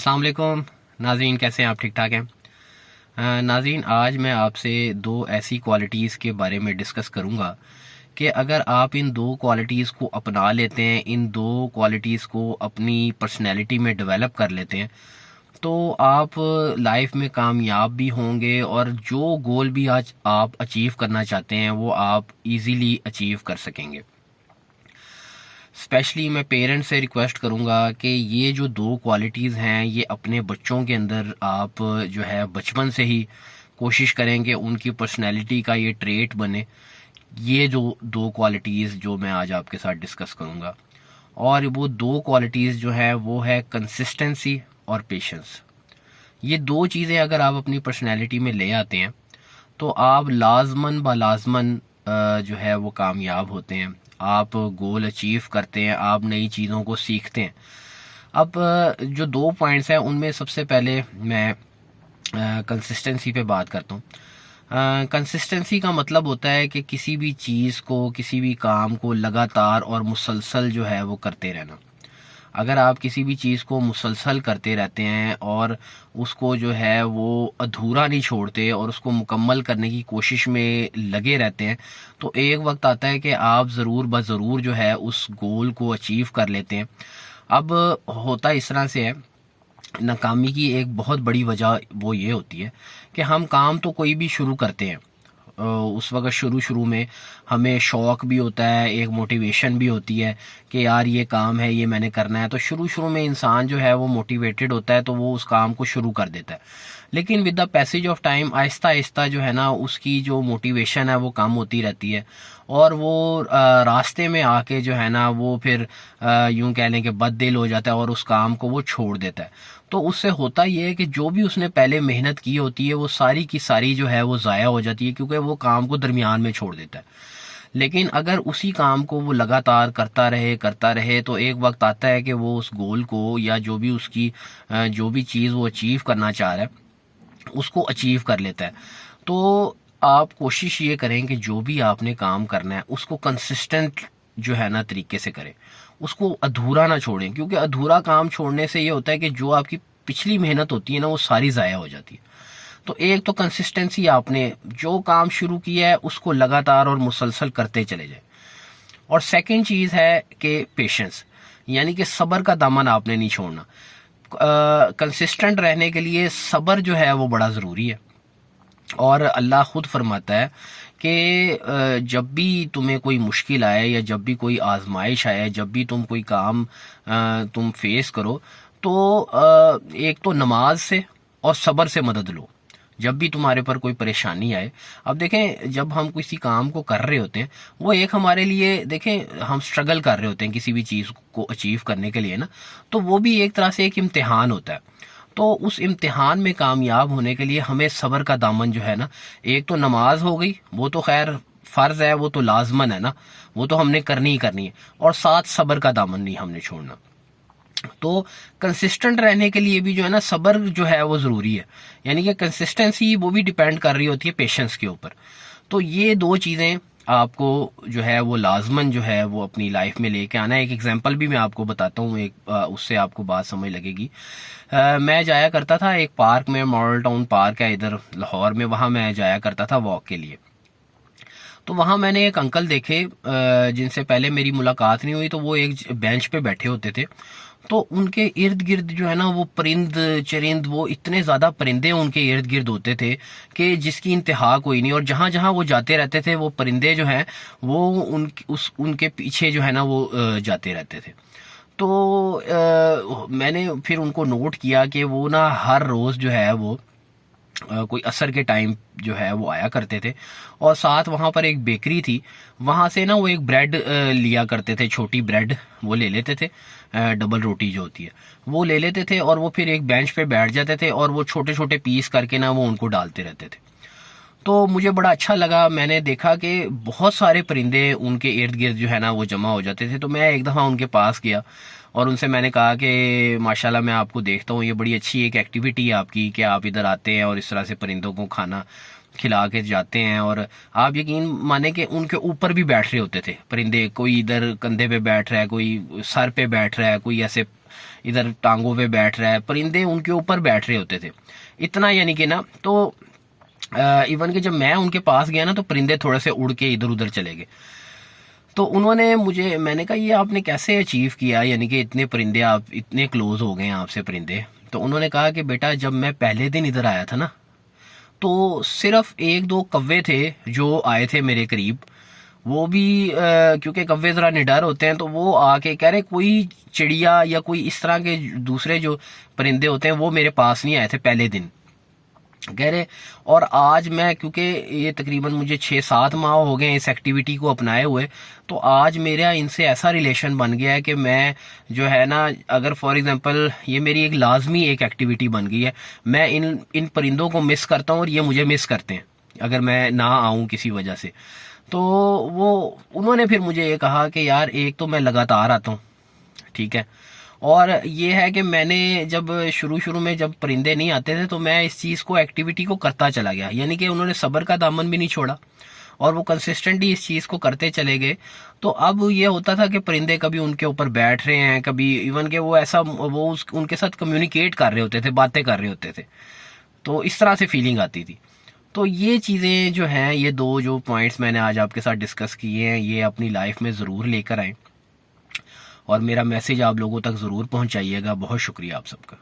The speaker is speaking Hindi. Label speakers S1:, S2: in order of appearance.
S1: अस्सलाम वालेकुम नाज़रीन, कैसे हैं आप? ठीक ठाक हैं? नाज़रीन, आज मैं आपसे दो ऐसी क्वालिटीज़ के बारे में डिस्कस करूंगा कि अगर आप इन दो क्वालिटीज़ को अपना लेते हैं, इन दो क्वालिटीज़ को अपनी पर्सनैलिटी में डेवलप कर लेते हैं, तो आप लाइफ में कामयाब भी होंगे और जो गोल भी आज आप अचीव करना चाहते हैं वो आप इजीली अचीव कर सकेंगे। स्पेशली मैं पेरेंट्स से रिक्वेस्ट करूंगा कि ये जो दो क्वालिटीज़ हैं ये अपने बच्चों के अंदर आप जो है बचपन से ही कोशिश करें कि उनकी पर्सनैलिटी का ये ट्रेट बने। ये जो दो क्वालिटीज़ जो मैं आज आपके साथ डिस्कस करूंगा, और वो दो क्वालिटीज़ जो है वो है कंसिस्टेंसी और पेशेंस। ये दो चीज़ें अगर आप अपनी पर्सनैलिटी में ले आते हैं तो आप लाजमन ब लाजमन जो है वो कामयाब होते हैं। आप गोल अचीव करते हैं, आप नई चीज़ों को सीखते हैं। अब जो दो पॉइंट्स हैं उनमें सबसे पहले मैं कंसिस्टेंसी पे बात करता हूँ। कंसिस्टेंसी का मतलब होता है कि किसी भी चीज़ को, किसी भी काम को लगातार और मुसलसल जो है वो करते रहना। अगर आप किसी भी चीज़ को मुसलसल करते रहते हैं और उसको जो है वो अधूरा नहीं छोड़ते और उसको मुकम्मल करने की कोशिश में लगे रहते हैं, तो एक वक्त आता है कि आप ज़रूर ब ज़रूर जो है उस गोल को अचीव कर लेते हैं। अब होता इस तरह से है, नाकामी की एक बहुत बड़ी वजह वो ये होती है कि हम काम तो कोई भी शुरू करते हैं, उस वक्त शुरू शुरू में हमें शौक़ भी होता है, एक मोटिवेशन भी होती है कि यार ये काम है, ये मैंने करना है। तो शुरू शुरू में इंसान जो है वो मोटिवेटेड होता है तो वो उस काम को शुरू कर देता है। लेकिन with the passage of time Aahista Aahista जो है ना उसकी जो मोटिवेशन है वो कम होती रहती है और वो रास्ते में आके जो है ना वो फिर यूं कह लें कि बददिल हो जाता है और उस काम को वो छोड़ देता है। तो उससे होता ये है कि जो भी उसने पहले मेहनत की होती है वो सारी की सारी जो है वो ज़ाया हो जाती है, क्योंकि वो काम को दरमियान में छोड़ देता है। लेकिन अगर उसी काम को वो लगातार करता रहे तो एक वक्त आता है कि वो उस गोल को या जो भी उसकी जो भी चीज़ वो अचीव करना चाह रहा है उसको अचीव कर लेता है। तो आप कोशिश ये करें कि जो भी आपने काम करना है उसको कंसिस्टेंट जो है ना तरीके से करें, उसको अधूरा ना छोड़ें, क्योंकि अधूरा काम छोड़ने से ये होता है कि जो आपकी पिछली मेहनत होती है ना वो सारी ज़ाया हो जाती है। तो एक तो कंसिस्टेंसी, आपने जो काम शुरू किया है उसको लगातार और मुसलसल करते चले जाए। और सेकंड चीज़ है कि पेशेंस, यानी कि सब्र का दामन आपने नहीं छोड़ना। कंसिस्टेंट रहने के लिए सब्र जो है वो बड़ा ज़रूरी है। और अल्लाह खुद फरमाता है कि जब भी तुम्हें कोई मुश्किल आए या जब भी कोई आजमाइश आए, जब भी तुम कोई काम तुम फेस करो, तो एक तो नमाज से और सब्र से मदद लो जब भी तुम्हारे पर कोई परेशानी आए। अब देखें, जब हम किसी काम को कर रहे होते हैं वो एक हमारे लिए, देखें हम स्ट्रगल कर रहे होते हैं किसी भी चीज़ को अचीव करने के लिए ना, तो वो भी एक तरह से एक इम्तिहान होता है। तो उस इम्तिहान में कामयाब होने के लिए हमें सब्र का दामन जो है ना, एक तो नमाज हो गई, वो तो खैर फ़र्ज़ है, वो तो लाजमन है ना, वो तो हमने करनी ही करनी है, और साथ सब्र का दामन नहीं हमने छोड़ना। तो कंसिस्टेंट रहने के लिए भी जो है ना सब्र जो है वो ज़रूरी है, यानी कि कंसिस्टेंसी वो भी डिपेंड कर रही होती है पेशेंस के ऊपर। तो ये दो चीज़ें आपको जो है वो लाजमन जो है वो अपनी लाइफ में लेके आना है। एक एग्जांपल भी मैं आपको बताता हूँ, एक उससे आपको बात समझ लगेगी। मैं जाया करता था एक पार्क में, मॉडल टाउन पार्क है इधर लाहौर में, वहाँ मैं जाया करता था वॉक के लिए। तो वहाँ मैंने एक अंकल देखे जिनसे पहले मेरी मुलाकात नहीं हुई, तो वो एक बेंच पे बैठे होते थे। तो उनके इर्द गिर्द जो है ना वो परिंद चरिंद, वो इतने ज़्यादा परिंदे उनके इर्द गिर्द होते थे कि जिसकी इंतहा कोई नहीं। और जहाँ जहाँ वो जाते रहते थे वो परिंदे जो हैं वो उनके पीछे जो है ना वो जाते रहते थे। तो मैंने फिर उनको नोट किया कि वो ना हर रोज़ जो है वो कोई असर के टाइम जो है वो आया करते थे, और साथ वहाँ पर एक बेकरी थी, वहाँ से ना वो एक ब्रेड लिया करते थे, छोटी ब्रेड वो ले लेते थे, डबल रोटी जो होती है वो ले लेते थे, और वो फिर एक बेंच पे बैठ जाते थे और वो छोटे छोटे पीस करके ना वो उनको डालते रहते थे। तो मुझे बड़ा अच्छा लगा, मैंने देखा कि बहुत सारे परिंदे उनके इर्द गिर्द जो है ना वो जमा हो जाते थे। तो मैं एक दफ़ा उनके पास गया और उनसे मैंने कहा कि माशाल्लाह मैं आपको देखता हूँ, ये बड़ी अच्छी एक एक्टिविटी है आपकी कि आप इधर आते हैं और इस तरह से परिंदों को खाना खिला के जाते हैं। और आप यकीन माने कि उनके ऊपर भी बैठ रहे होते थे परिंदे, कोई इधर कंधे पे बैठ रहा है, कोई सर पे बैठ रहा है, कोई ऐसे इधर टांगों पे बैठ रहा है, परिंदे उनके ऊपर बैठ रहे होते थे इतना, यानी कि ना। तो इवन कि जब मैं उनके पास गया ना तो परिंदे थोड़े से उड़ के इधर उधर चले गए। तो उन्होंने मुझे, मैंने कहा ये आपने कैसे अचीव किया, यानी कि इतने परिंदे, आप इतने क्लोज हो गए हैं आपसे परिंदे। तो उन्होंने कहा कि बेटा जब मैं पहले दिन इधर आया था ना, तो सिर्फ एक दो कौवे थे जो आए थे मेरे करीब। वो भी क्योंकि कौवे ज़रा निडर होते हैं, तो वो आके कह रहे कोई चिड़िया या कोई इस तरह के दूसरे जो परिंदे होते हैं वो मेरे पास नहीं आए थे पहले दिन, कह रहे। और आज मैं, क्योंकि ये तकरीबन मुझे 6-7 माह हो गए इस एक्टिविटी को अपनाए हुए, तो आज मेरा इनसे ऐसा रिलेशन बन गया है कि मैं जो है ना, अगर फॉर एग्जांपल ये मेरी एक लाजमी एक एक्टिविटी बन गई है, मैं इन परिंदों को मिस करता हूँ और ये मुझे मिस करते हैं अगर मैं ना आऊँ किसी वजह से। तो वो उन्होंने फिर मुझे ये कहा कि यार एक तो मैं लगातार आता हूँ, ठीक है, और ये है कि मैंने जब शुरू में जब परिंदे नहीं आते थे तो मैं इस चीज़ को, एक्टिविटी को करता चला गया, यानी कि उन्होंने सब्र का दामन भी नहीं छोड़ा और वो कंसिस्टेंटली इस चीज़ को करते चले गए। तो अब ये होता था कि परिंदे कभी उनके ऊपर बैठ रहे हैं, कभी इवन के वो ऐसा वो उनके साथ कम्युनिकेट कर रहे होते थे, बातें कर रहे होते थे, तो इस तरह से फीलिंग आती थी। तो ये चीज़ें जो हैं, ये दो जो पॉइंट्स मैंने आज आपके साथ डिस्कस किए हैं, ये अपनी लाइफ में ज़रूर लेकर आएँ और मेरा मैसेज आप लोगों तक ज़रूर पहुंचाइएगा। बहुत शुक्रिया आप सबका।